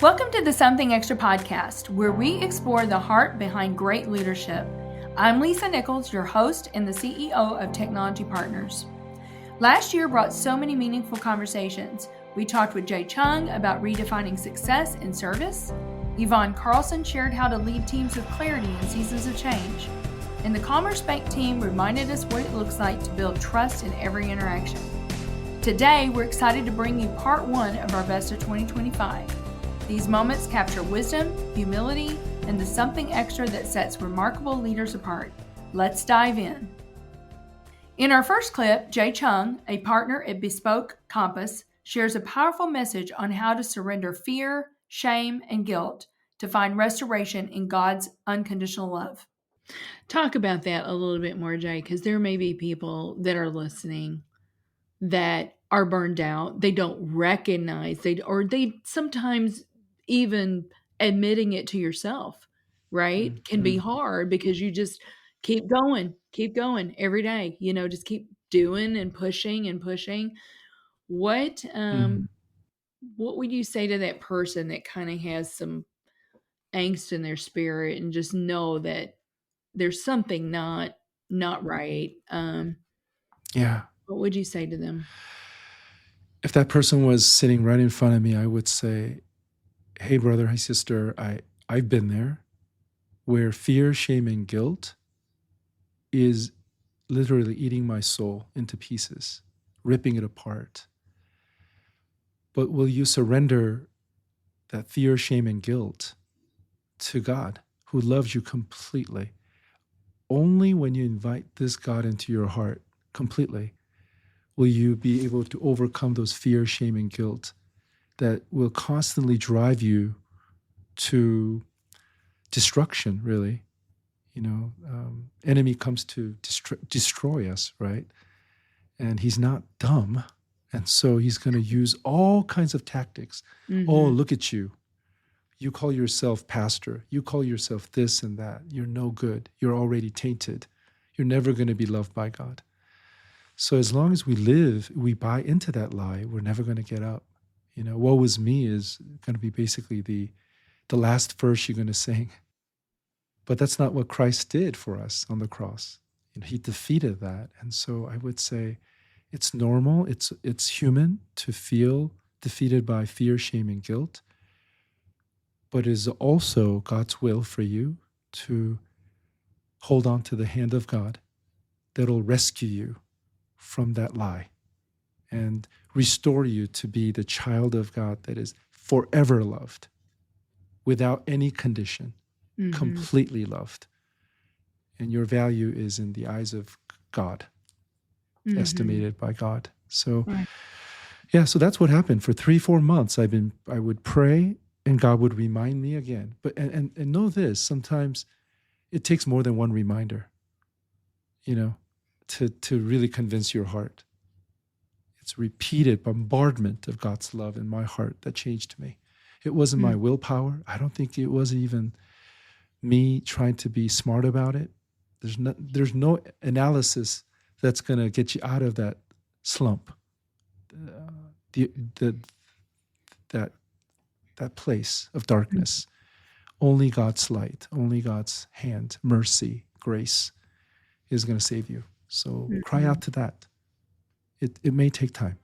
Welcome to the Something Extra podcast, where we explore the heart behind great leadership. I'm Lisa Nichols, your host and the CEO of Technology Partners. Last year brought so many meaningful conversations. We talked with Jay Chung about redefining success in service. Yvonne Carlson shared how to lead teams with clarity in seasons of change. And the Commerce Bank team reminded us what it looks like to build trust in every interaction. Today, we're excited to bring you part one of our Best of 2025. These moments capture wisdom, humility, and the something extra that sets remarkable leaders apart. Let's dive in. In our first clip, Jay Chung, a partner at Bespoke Compass, shares a powerful message on how to surrender fear, shame, and guilt to find restoration in God's unconditional love. Talk about that a little bit more, Jay, because there may be people that are listening that are burned out. They don't recognize, they sometimes even admitting it to yourself, right? Mm-hmm. Can be hard because you just keep going every day, just keep doing and pushing. What would you say to that person that kind of has some angst in their spirit and just know that there's something not right? Yeah. What would you say to them? If that person was sitting right in front of me, I would say, hey, brother, hey, sister, I've been there, where fear, shame, and guilt is literally eating my soul into pieces, ripping it apart. But will you surrender that fear, shame, and guilt to God, who loves you completely? Only when you invite this God into your heart completely will you be able to overcome those fear, shame, and guilt that will constantly drive you to destruction, really. Enemy comes to destroy us, right? And he's not dumb. And so he's going to use all kinds of tactics. Mm-hmm. Oh, look at you. You call yourself pastor. You call yourself this and that. You're no good. You're already tainted. You're never going to be loved by God. So as long as we buy into that lie, we're never going to get up. Woe was me is going to be basically the last verse you're going to sing. But that's not what Christ did for us on the cross. He defeated that. And so I would say it's normal, it's human to feel defeated by fear, shame, and guilt. But it is also God's will for you to hold on to the hand of God that'll rescue you from that lie and restore you to be the child of God that is forever loved, without any condition, completely loved. And your value is in the eyes of God, estimated by God. So, so that's what happened. For 3-4 months, I would pray and God would remind me again. But and know this, sometimes it takes more than one reminder, to really convince your heart. It's repeated bombardment of God's love in my heart that changed me. It wasn't my willpower. I don't think it was even me trying to be smart about it. There's no analysis that's going to get you out of that slump, that place of darkness. Only God's light, only God's hand, mercy, grace is going to save you. So cry out to that. It may take time.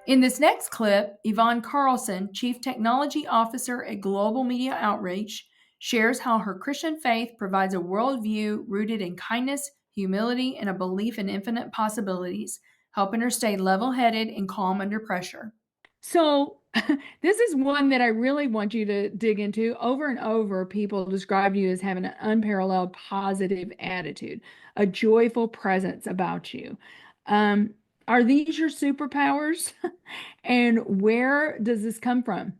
In this next clip, Yvonne Carlson, Chief Technology Officer at Global Media Outreach, shares how her Christian faith provides a worldview rooted in kindness, humility, and a belief in infinite possibilities, helping her stay level-headed and calm under pressure. So this is one that I really want you to dig into. Over and over, people describe you as having an unparalleled positive attitude, a joyful presence about you. Are these your superpowers? And where does this come from?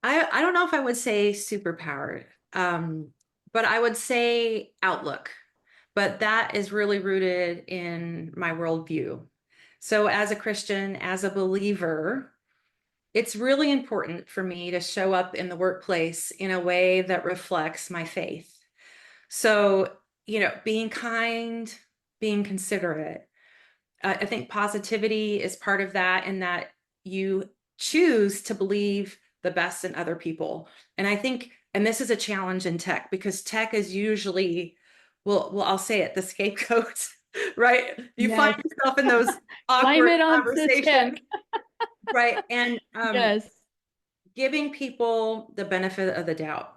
I don't know if I would say superpower, but I would say outlook. But that is really rooted in my worldview. So as a Christian, as a believer, it's really important for me to show up in the workplace in a way that reflects my faith. So, being kind, being considerate. I think positivity is part of that, and that you choose to believe the best in other people. And I think, and this is a challenge in tech, because tech is usually, well, I'll say it, the scapegoat, right? You find Yes. yourself in those Blame awkward it on the conversations, tech. right? And Yes. giving people the benefit of the doubt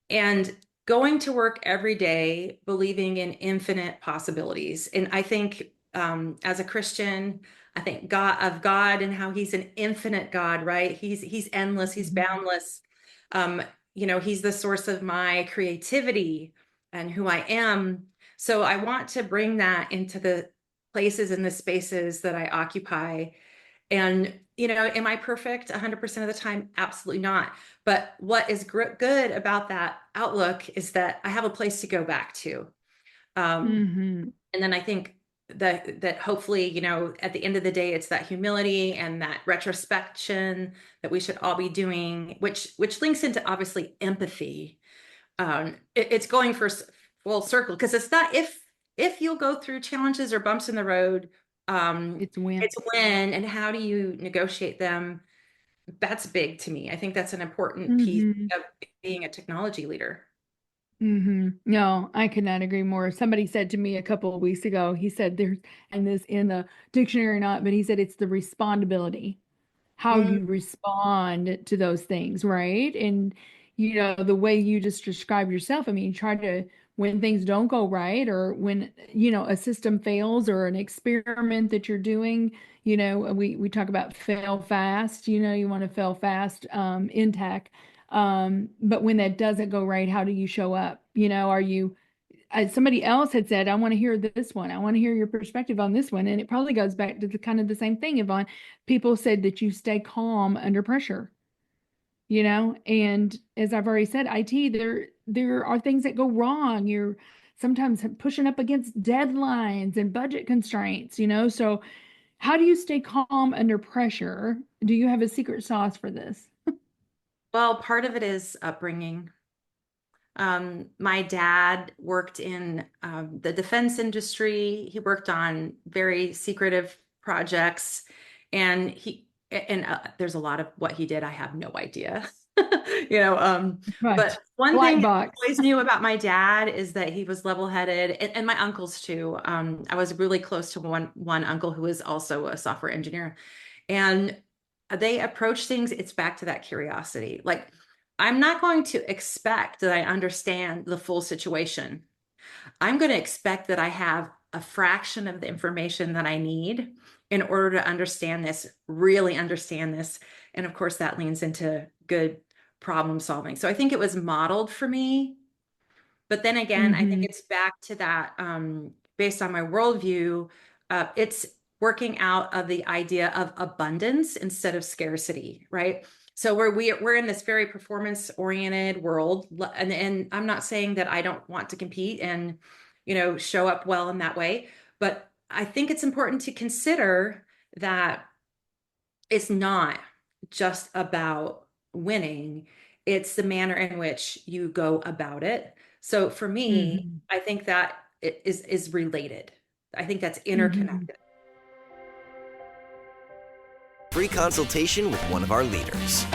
and going to work every day believing in infinite possibilities. And I think as a Christian, I think God and how he's an infinite God, right? He's endless, he's boundless. Um, he's the source of my creativity and who I am. So I want to bring that into the places and the spaces that I occupy. And, am I perfect 100% of the time? Absolutely not. But what is good about that outlook is that I have a place to go back to. Mm-hmm. And then I think that hopefully, at the end of the day, it's that humility and that retrospection that we should all be doing, which links into obviously empathy. It's going for full circle, because it's not if you'll go through challenges or bumps in the road, It's when. it's when and how do you negotiate them. That's big to me. I think that's an important piece Mm-hmm. of being a technology leader. Mm-hmm. No, I could not agree more. Somebody said to me a couple of weeks ago, he said there's, and this in the dictionary or not, but he said it's the respondability, how Mm. you respond to those things, right? And the way you just describe yourself, I mean, you try to, when things don't go right, or when a system fails, or an experiment that you're doing, we talk about fail fast. You want to fail fast in tech. But when that doesn't go right, how do you show up? Are you, somebody else had said, I want to hear this one. I want to hear your perspective on this one. And it probably goes back to the kind of the same thing, Yvonne. People said that you stay calm under pressure, and as I've already said, IT, there are things that go wrong. You're sometimes pushing up against deadlines and budget constraints, so how do you stay calm under pressure? Do you have a secret sauce for this? Well, part of it is upbringing. My dad worked in the defense industry. He worked on very secretive projects, and there's a lot of what he did I have no idea. Right. But one Black thing I box. always knew about my dad is that he was level-headed, and my uncles too. I was really close to one uncle who was also a software engineer, and they approach things. It's back to that curiosity. Like, I'm not going to expect that I understand the full situation. I'm going to expect that I have a fraction of the information that I need in order to understand this, really understand this. And of course, that leans into good problem solving. So I think it was modeled for me. But then again, I think Mm-hmm. it's back to that based on my worldview, it's working out of the idea of abundance instead of scarcity, right? So we're in this very performance oriented world, and I'm not saying that I don't want to compete and show up well in that way, but I think it's important to consider that it's not just about winning, it's the manner in which you go about it. So for me, Mm-hmm. I think that it is related. I think that's Mm-hmm. interconnected. Free consultation with one of our leaders.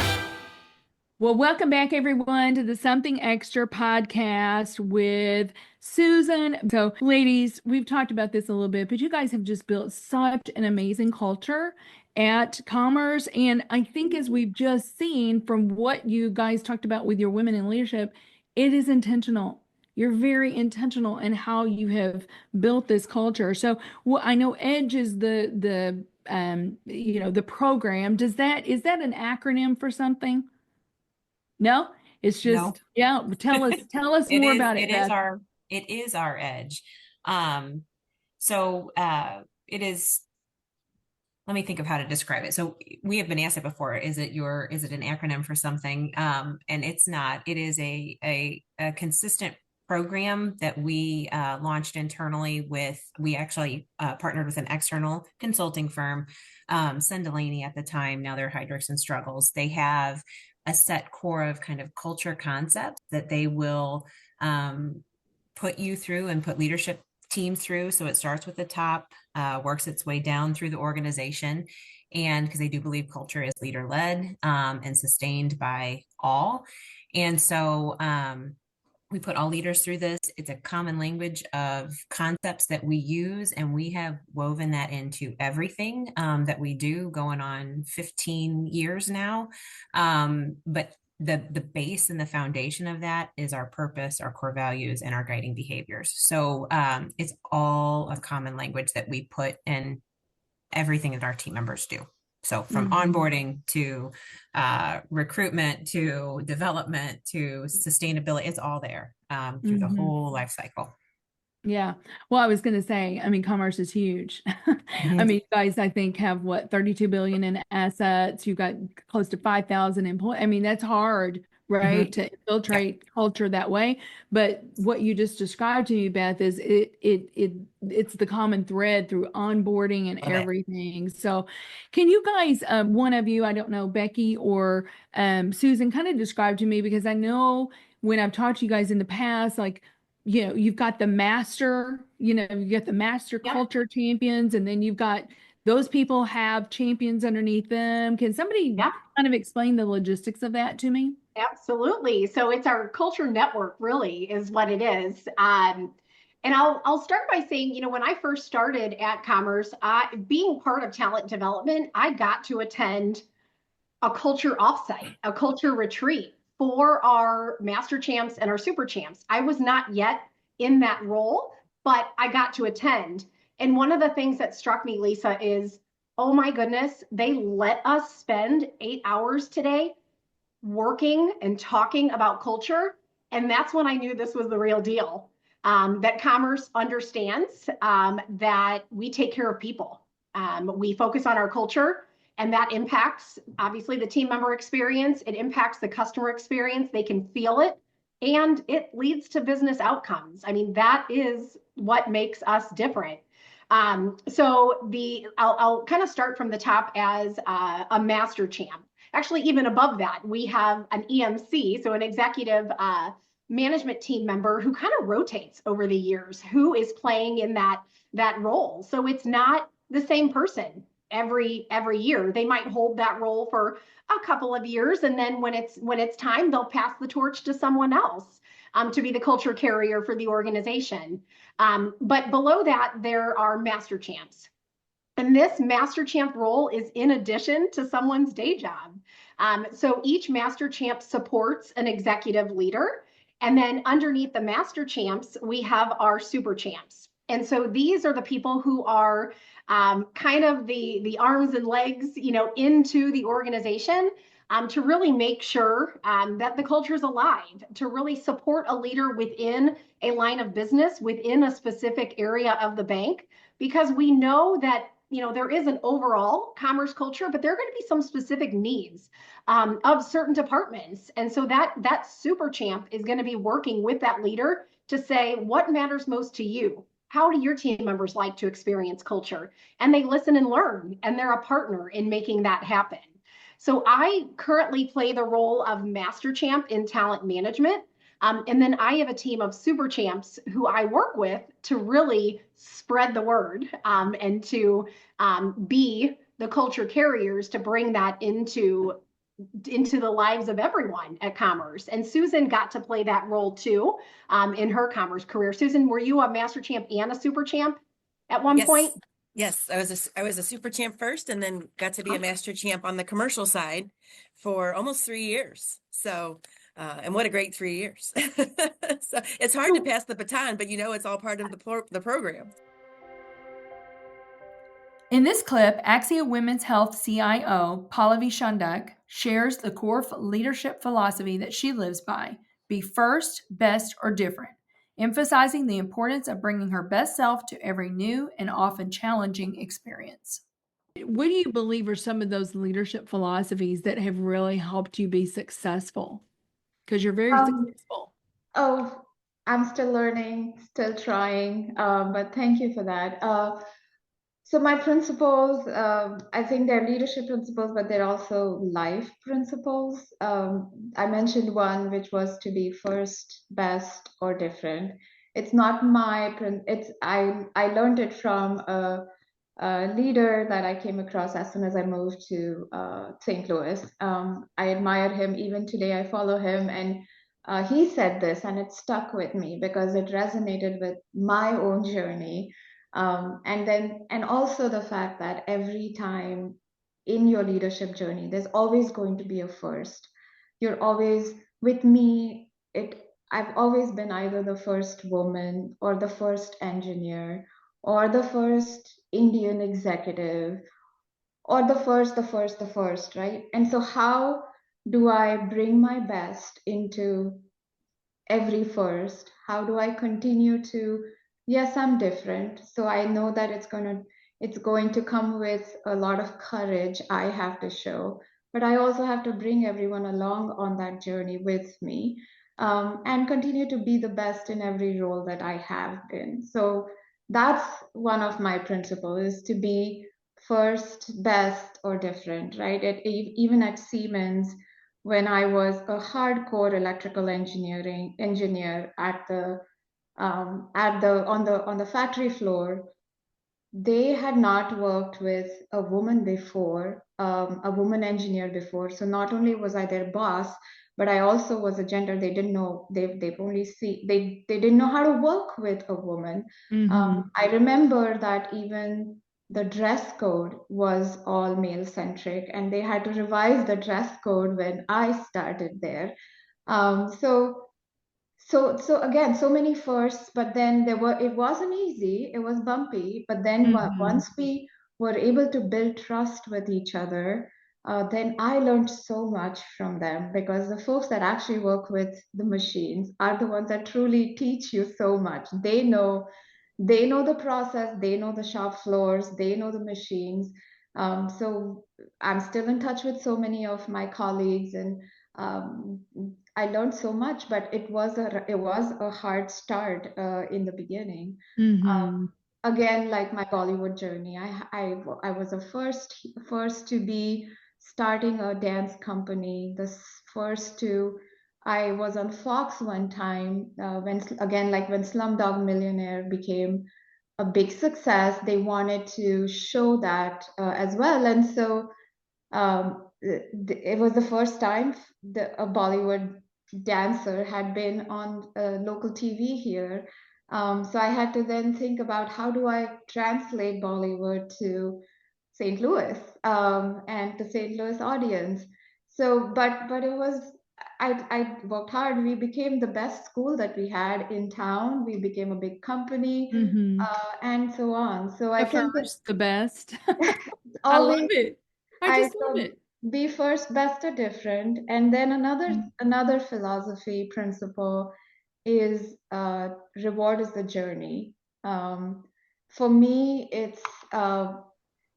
Well, welcome back, everyone, to the Something Extra podcast with Susan. So, ladies, we've talked about this a little bit, but you guys have just built such an amazing culture at Commerce. And I think, as we've just seen from what you guys talked about with your women in leadership, it is intentional. You're very intentional in how you have built this culture. So, well, I know EDGE is the program. Is that an acronym for something? No, it's No, just, yeah, tell us it more is, about it, Beth. it is our edge. Um, so it is, let me think of how to describe it. So we have been asked it before, is it an acronym for something? And it's not. It is a consistent program that we launched internally we actually partnered with an external consulting firm, Delaney at the time. Now they're Hydrix and Struggles. They have a set core of kind of culture concepts that they will put you through and put leadership teams through. So it starts with the top, works its way down through the organization. And because they do believe culture is leader led and sustained by all. And so we put all leaders through this. It's a common language of concepts that we use, and we have woven that into everything that we do, going on 15 years now. But the base and the foundation of that is our purpose, our core values, and our guiding behaviors. So it's all a common language that we put in everything that our team members do. So from onboarding to recruitment to development to sustainability, it's all there through the whole life cycle. Yeah. Well, I was going to say, I mean, commerce is huge. I mean, you guys, I think have what, 32 billion in assets. You've got close to 5,000 employees. I mean, that's hard, right? To infiltrate culture that way. But what you just described to me, Beth, is it's the common thread through onboarding and everything. So can you guys, one of you, I don't know, Becky or Susan, kind of describe to me, because I know when I've talked to you guys in the past, like, you know, you've got the master, you get the master culture champions, and then you've got those people have champions underneath them. Can somebody kind of explain the logistics of that to me? Absolutely. So it's our culture network, really, is what it is. And I'll start by saying, when I first started at Commerce, being part of talent development, I got to attend a culture offsite, a culture retreat for our master champs and our super champs. I was not yet in that role, but I got to attend. And one of the things that struck me, Lisa, is, oh my goodness, they let us spend 8 hours today working and talking about culture. And that's when I knew this was the real deal, that Commerce understands that we take care of people. We focus on our culture, and that impacts, obviously, the team member experience. It impacts the customer experience. They can feel it, and it leads to business outcomes. I mean, that is what makes us different. So I'll kind of start from the top as a master champ. Actually, even above that, we have an EMC, so an executive management team member who kind of rotates over the years, who is playing in that role. So it's not the same person every year. They might hold that role for a couple of years, and then when it's time, they'll pass the torch to someone else to be the culture carrier for the organization. But below that, there are master champs. And this master champ role is in addition to someone's day job. So each master champ supports an executive leader. And then underneath the master champs, we have our super champs. And so these are the people who are kind of the arms and legs, into the organization to really make sure that the culture is alive, to really support a leader within a line of business, within a specific area of the bank, because we know that there is an overall commerce culture, but there are going to be some specific needs of certain departments. And so that super champ is going to be working with that leader to say, what matters most to you? How do your team members like to experience culture? And they listen and learn, and they're a partner in making that happen. So I currently play the role of master champ in talent management. And then I have a team of super champs who I work with to really spread the word and to be the culture carriers to bring that into the lives of everyone at Commerce. And Susan got to play that role too in her Commerce career. Susan, were you a master champ and a super champ at one point? Yes, I was a super champ first, and then got to be a master champ on the commercial side for almost 3 years. So, and what a great 3 years. So it's hard to pass the baton, but it's all part of the program. In this clip, Axia Women's Health CIO, Pallavi Shandak, shares the core leadership philosophy that she lives by: be first, best, or different, emphasizing the importance of bringing her best self to every new and often challenging experience. What do you believe are some of those leadership philosophies that have really helped you be successful? Because you're very successful. Oh, I'm still learning, still trying, but thank you for that. So my principles, I think they're leadership principles, but they're also life principles. I mentioned one, which was to be first, best, or different. it's not it's I learned it from a leader that I came across as soon as I moved to St. Louis. I admire him even today. I follow him, and he said this, and it stuck with me because it resonated with my own journey. And also the fact that every time in your leadership journey, there's always going to be a first. You're always, with me, I've always been either the first woman or the first engineer or the first Indian executive or the first, right? And so how do I bring my best into every first? How do I continue to, yes, I'm different. So I know that it's going to come with a lot of courage I have to show, but I also have to bring everyone along on that journey with me, and continue to be the best in every role that I have been. So that's one of my principles, is to be first, best, or different, right? Even at Siemens, when I was a hardcore electrical engineer on the factory floor, they had not worked with a woman before, a woman engineer before. So not only was I their boss, but I also was a gender they didn't know. They didn't know how to work with a woman. I remember that even the dress code was all male centric, and they had to revise the dress code when I started there. So again, so many firsts, but then it wasn't easy, it was bumpy, but then once we were able to build trust with each other, then I learned so much from them, because the folks that actually work with the machines are the ones that truly teach you so much. They know the process, they know the shop floors, they know the machines. So I'm still in touch with so many of my colleagues, and um, I learned so much, but it was a hard start in the beginning. Again, like my Bollywood journey, I was the first to be starting a dance company. I was on Fox one time, when Slumdog Millionaire became a big success. They wanted to show that as well, and so it was the first time a Bollywood dancer had been on local TV here. So I had to then think about, how do I translate Bollywood to St. Louis, and the St. Louis audience. So, but it was, I worked hard. We became the best school that we had in town. We became a big company, and so on. So I can the best. I always love it. I just love so it. be first, best, or different. And then another philosophy principle is reward is the journey. For me,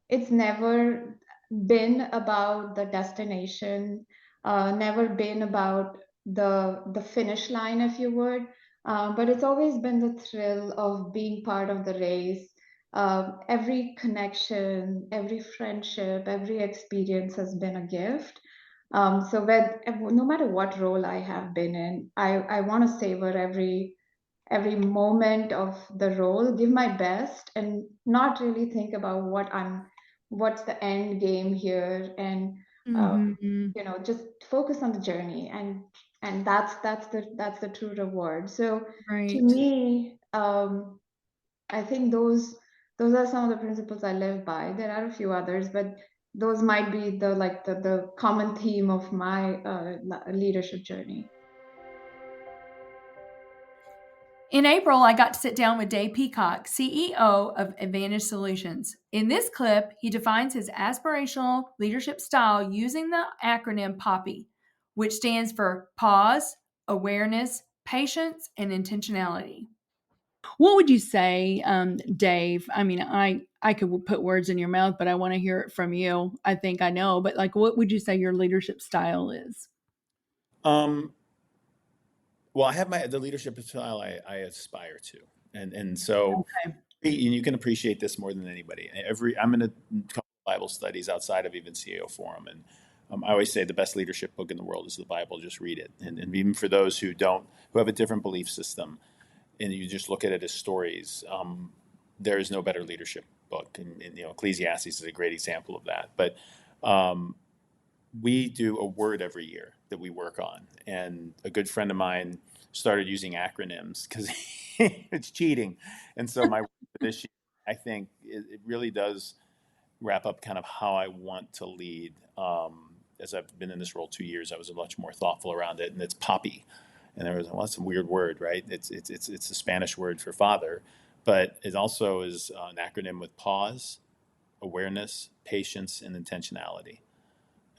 it's never been about the destination, never been about the finish line, if you would. But it's always been the thrill of being part of the race. Every connection, every friendship, every experience has been a gift. No matter what role I have been in, I want to savor every moment of the role, give my best, and not really think about what's the end game here, and just focus on the journey, and that's the true reward. So to me, I think those are some of the principles I live by. There are a few others, but those might be the common theme of my leadership journey. In April, I got to sit down with Dave Peacock, CEO of Advantage Solutions. In this clip, he defines his aspirational leadership style using the acronym PAUPI, which stands for Pause, Awareness, Patience, and Intentionality. What would you say, Dave? I mean, I could put words in your mouth, but I want to hear it from you. I think I know, but what would you say your leadership style is? Well, I have the leadership style I aspire to, and so and you can appreciate this more than anybody. I'm in a couple of Bible studies outside of even CAO Forum, and I always say the best leadership book in the world is the Bible. Just read it, and even for those who have a different belief system, and you just look at it as stories, there is no better leadership book. And Ecclesiastes is a great example of that. But we do a word every year that we work on. And a good friend of mine started using acronyms because it's cheating. And so my word for this year, I think it really does wrap up kind of how I want to lead. As I've been in this role 2 years, I was much more thoughtful around it. And it's poppy. And there was, well, that's a weird word, right? It's a Spanish word for father, but it also is an acronym with pause, awareness, patience, and intentionality.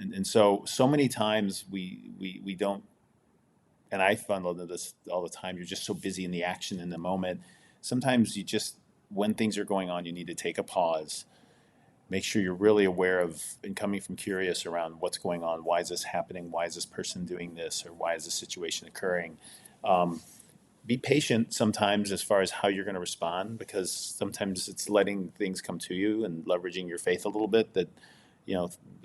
And so many times we don't, and I funnel into this all the time. You're just so busy in the action in the moment. Sometimes you just, when things are going on, you need to take a pause, make sure you're really aware of and coming from curious around what's going on. Why is this happening? Why is this person doing this? Or why is this situation occurring? Be patient sometimes as far as how you're going to respond, because sometimes it's letting things come to you and leveraging your faith a little bit that,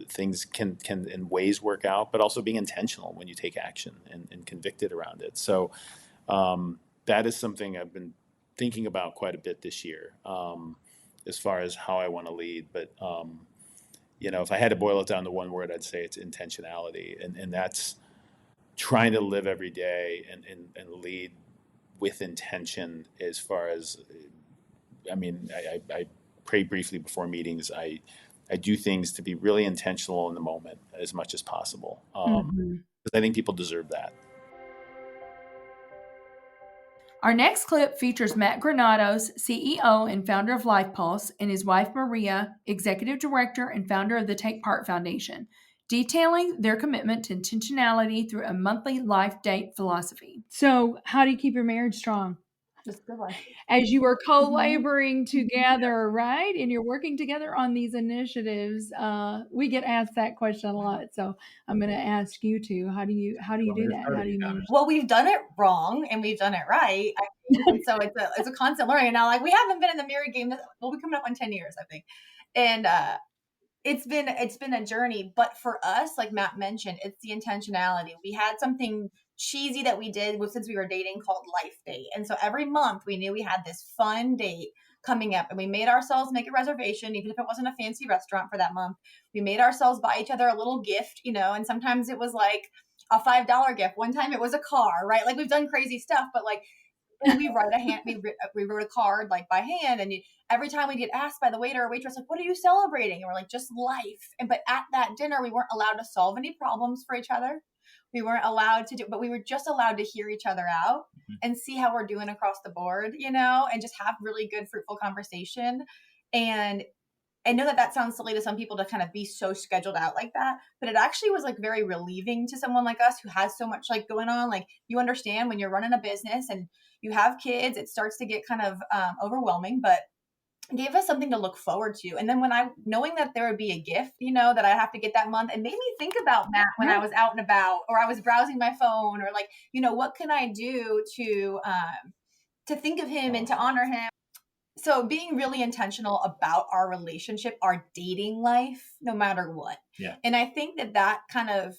things can in ways work out, but also being intentional when you take action and convicted around it. So that is something I've been thinking about quite a bit this year. As far as how I want to lead. But, if I had to boil it down to one word, I'd say it's intentionality. And that's trying to live every day and lead with intention. As far as, I pray briefly before meetings. I do things to be really intentional in the moment as much as possible. Because I think people deserve that. Our next clip features Matt Granados, CEO and founder of LifePulse, and his wife Maria, executive director and founder of the Take Part Foundation, detailing their commitment to intentionality through a monthly life date philosophy. So, how do you keep your marriage strong? Just good life. As you are co-laboring together, right? And you're working together on these initiatives. We get asked that question a lot. So I'm going to ask you two, how do you do that? How do you manage? Well, we've done it wrong and we've done it right. I think. And so it's a constant learning. And now, like, we haven't been in the married game. We'll be coming up on 10 years, I think. And it's been a journey. But for us, like Matt mentioned, it's the intentionality. We had something cheesy that we did since we were dating called Life Date. And so every month we knew we had this fun date coming up, and we made ourselves make a reservation, even if it wasn't a fancy restaurant for that month. We made ourselves buy each other a little gift, and sometimes it was like a $5 gift. One time it was a car, right? Like, we've done crazy stuff, but like, we wrote a card like by hand, and every time we get asked by the waiter or waitress, like, what are you celebrating? And we're like, just life. But at that dinner, we weren't allowed to solve any problems for each other. We weren't allowed to but we were just allowed to hear each other out and see how we're doing across the board, and just have really good, fruitful conversation. And I know that sounds silly to some people to kind of be so scheduled out like that, but it actually was like very relieving to someone like us who has so much like going on. Like, you understand when you're running a business and you have kids, it starts to get kind of overwhelming, but gave us something to look forward to. And then knowing that there would be a gift, that I have to get that month, and made me think about Matt when I was out and about, or I was browsing my phone, or like, what can I do to think of him and to honor him? So being really intentional about our relationship, our dating life, no matter what. Yeah. And I think that kind of,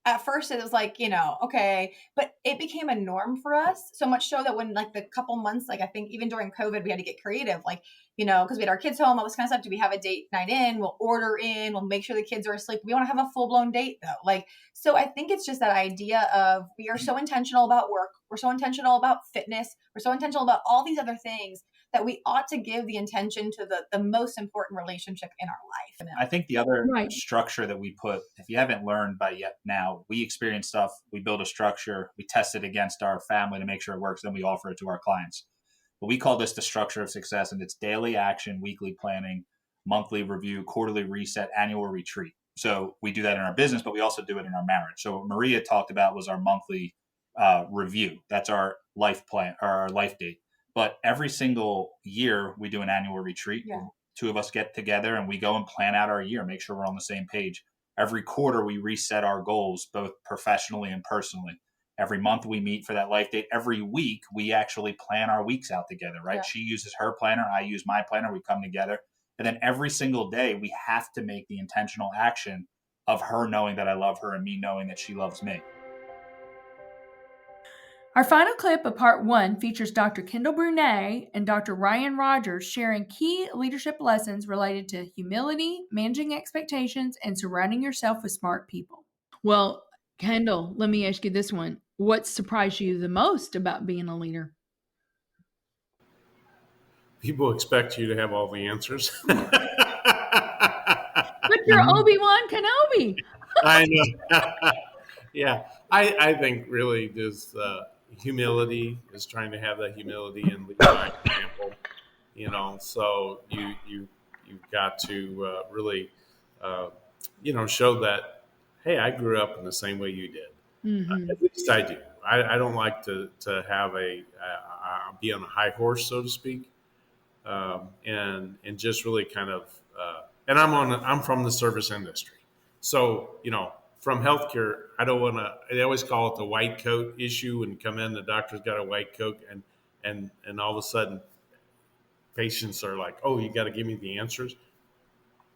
at first it was like, okay, but it became a norm for us, so much so that when like the couple months, like I think even during COVID, we had to get creative, like, because we had our kids home, all this kind of stuff. Do we have a date night in? We'll order in, we'll make sure the kids are asleep. We want to have a full blown date though. Like, so I think it's just that idea of, we are so intentional about work. We're so intentional about fitness. We're so intentional about all these other things that we ought to give the intention to the most important relationship in our life. I think the other structure that we put, if you haven't learned by yet now, we experience stuff, we build a structure, we test it against our family to make sure it works, then we offer it to our clients. But we call this the structure of success, and it's daily action, weekly planning, monthly review, quarterly reset, annual retreat. So we do that in our business, but we also do it in our marriage. So what Maria talked about was our monthly review. That's our life plan, or our life date. But every single year we do an annual retreat. Yeah. Two of us get together and we go and plan out our year, make sure we're on the same page. Every quarter we reset our goals, both professionally and personally. Every month we meet for that life date. Every week we actually plan our weeks out together, right? Yeah. She uses her planner, I use my planner, we come together. And then every single day we have to make the intentional action of her knowing that I love her and me knowing that she loves me. Our final clip of part 1 features Dr. Kendall Brunet and Dr. Ryan Rogers sharing key leadership lessons related to humility, managing expectations, and surrounding yourself with smart people. Well, Kendall, let me ask you this one. What surprised you the most about being a leader? People expect you to have all the answers. But you're Obi-Wan Kenobi. I know. Yeah, I think really just humility is trying to have that humility and lead by example. So you've got to really show that, hey, I grew up in the same way you did. Mm-hmm. At least I do. I don't like to have be on a high horse, so to speak, and just really kind of. And I'm from the service industry, so from healthcare, I don't want to. They always call it the white coat issue, and come in, the doctor's got a white coat, and all of a sudden, patients are like, "Oh, you got to give me the answers."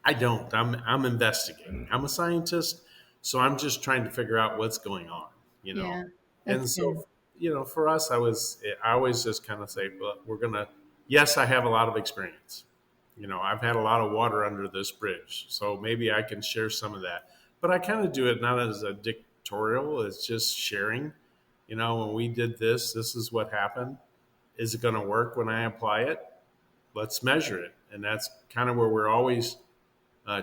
I don't. I'm investigating. I'm a scientist, so I'm just trying to figure out what's going on. Yeah, and so for us, I always just kind of say, well, we're gonna. Yes, I have a lot of experience. I've had a lot of water under this bridge, so maybe I can share some of that. But I kind of do it not as a dictatorial, it's just sharing. When we did this is what happened. Is it going to work when I apply it? Let's measure it. And that's kind of where we're always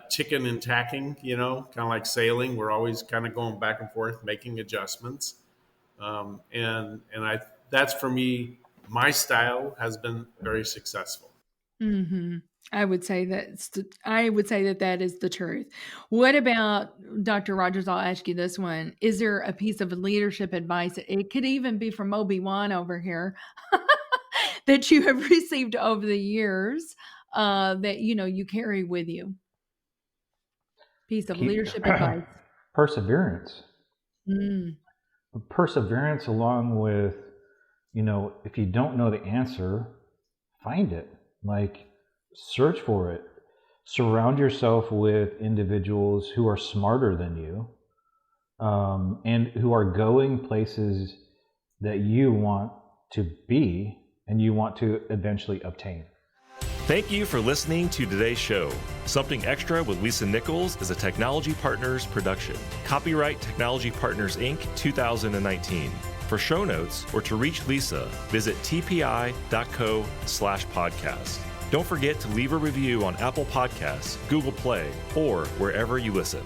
ticking and tacking, kind of like sailing. We're always kind of going back and forth, making adjustments. That's for me, my style has been very successful. Mm-hmm. I would say that is the truth. What about Dr. Rogers? I'll ask you this one. Is there a piece of leadership advice? It could even be from Obi-Wan over here that you have received over the years that you carry with you. Piece of leadership advice. Perseverance. Mm. Perseverance, along with, if you don't know the answer, find it. Search for it. Surround yourself with individuals who are smarter than you, and who are going places that you want to be and you want to eventually obtain. Thank you for listening to today's show. Something Extra with Lisa Nichols is a Technology Partners production. Copyright Technology Partners, Inc. 2019. For show notes or to reach Lisa, visit tpi.co/podcast. Don't forget to leave a review on Apple Podcasts, Google Play, or wherever you listen.